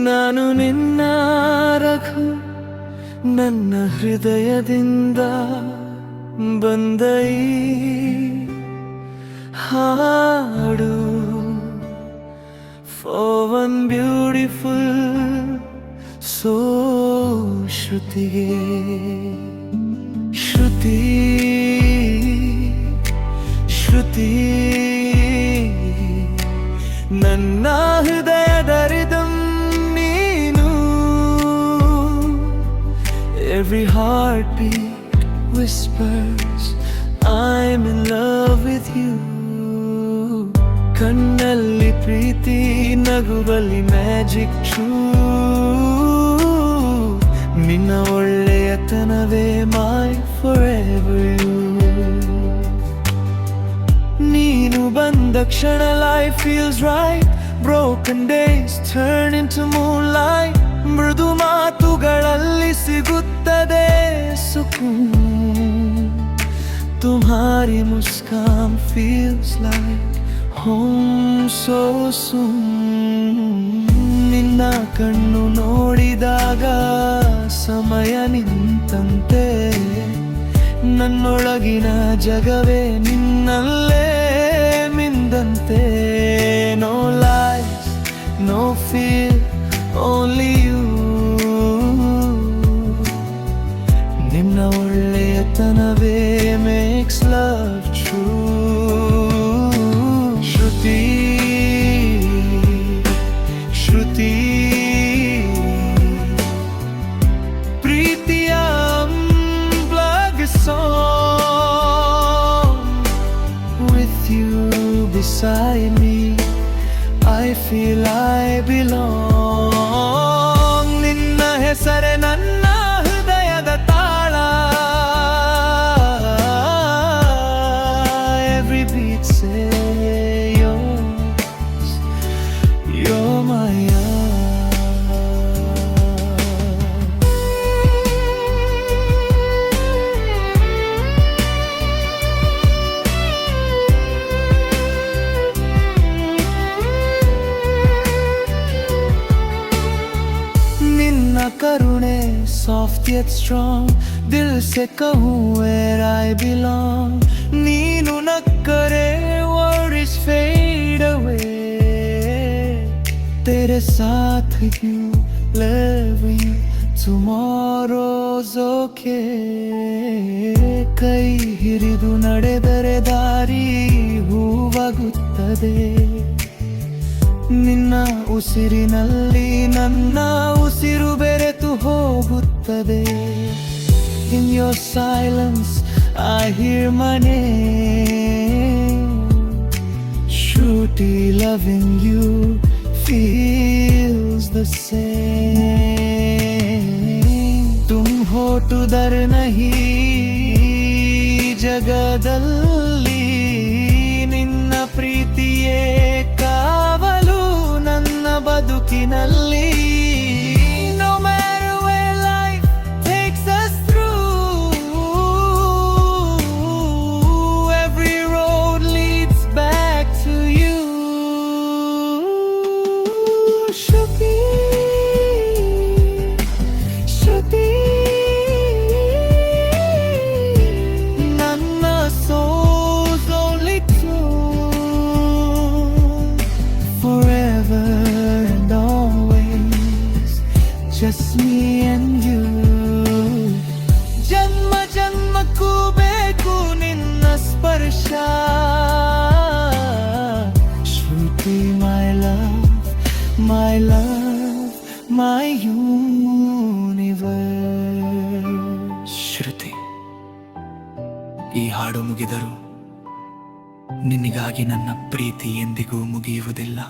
ನಾನು ನಿನ್ನ ರಘು, ನನ್ನ ಹೃದಯದಿಂದ ಬಂದ ಈ ಹಾಡು. For one beautiful soul, ಶ್ರುತಿಗೆ ಶ್ರುತಿ ಶ್ರುತಿ ನನ್ನ ಹೃದಯದ ರಿದಮ್ ನೀನು. Every heartbeat whispers I'm in love with you. ಕಣ್ಣಲ್ಲಿ ಪ್ರೀತಿ, ನಗುವಲ್ಲಿ ಮ್ಯಾಜಿಕ್ ಟ್ರೂ. ನಿನ್ನ ಒಳ್ಳೆಯತನವೇ my forever you. ನೀನು ಬಂದ ಕ್ಷಣ life feels right. Broken days turn into moonlight. ಮೃದು ಮಾತುಗಳಲ್ಲಿ ಸಿಗುತ್ತದೆ ಸುಕೂನ್. तुम्हारी मुस्कान feels like home so soon. ನಿನ್ನ ಕಣ್ಣು ನೋಡಿದಾಗ ಸಮಯ ನಿಂತಂತೆ, ನನ್ನೊಳಗಿನ ಜಗವೇ ನಿನ್ನಲ್ಲೇ ಮಿಂದಂತೆ. No lies, no fear, only you. ನಿನ್ನ ಒಳ್ಳೆಯತನವೇ makes love true. ಶ್ರುತಿ ಶ್ರುತಿ ಪ್ರೀತಿಯ unplug song. With you beside me I feel I belong. ನಿನ್ನ ಹೆಸರೇ ನನ್ನ ಹೃದಯದ ತಾಳ. Every beat say yours, you're my करुणे soft yet strong. दिल से कहूँ where I belong. नीनु नक्करे worries fade away. तेरे साथ you living tomorrow's okay. ಕೈ ಹಿರಿದು ನಡೆದರೆ ದಾರಿ ಹೂವಾಗುತ್ತದೆ. ನಿನ್ನ ಉಸಿರಿನಲ್ಲಿ ನನ್ನ ಉಸಿರು ಬೆರೆತು ಹೋಗುತ್ತದೆ. In your silence I hear my name. Shruti, loving you feels the same. तुम हो तो डर नहीं ಜಗದಲ್ಲಿ. ನಿನ್ನ ಪ್ರೀತಿಯೇ ಕಾವಲು ನನ್ನ ಬದುಕಿನಲ್ಲಿ. No matter where life takes us through, every road leads back to you. Shruti Shruti ನನ್ನ soul's only tune. Forever and always just me and you. ಜನ್ಮ ಜನ್ಮಕ್ಕೂ ಬೇಕು ನಿನ್ನ ಸ್ಪರ್ಶ. ಶ್ರುತಿ my love, my love, my universe. ಶ್ರುತಿ, ಈ ಹಾಡು ಮುಗಿದರೂ ನಿನಗಾಗಿ ನನ್ನ ಪ್ರೀತಿ ಎಂದಿಗೂ ಮುಗಿಯುವುದಿಲ್ಲ.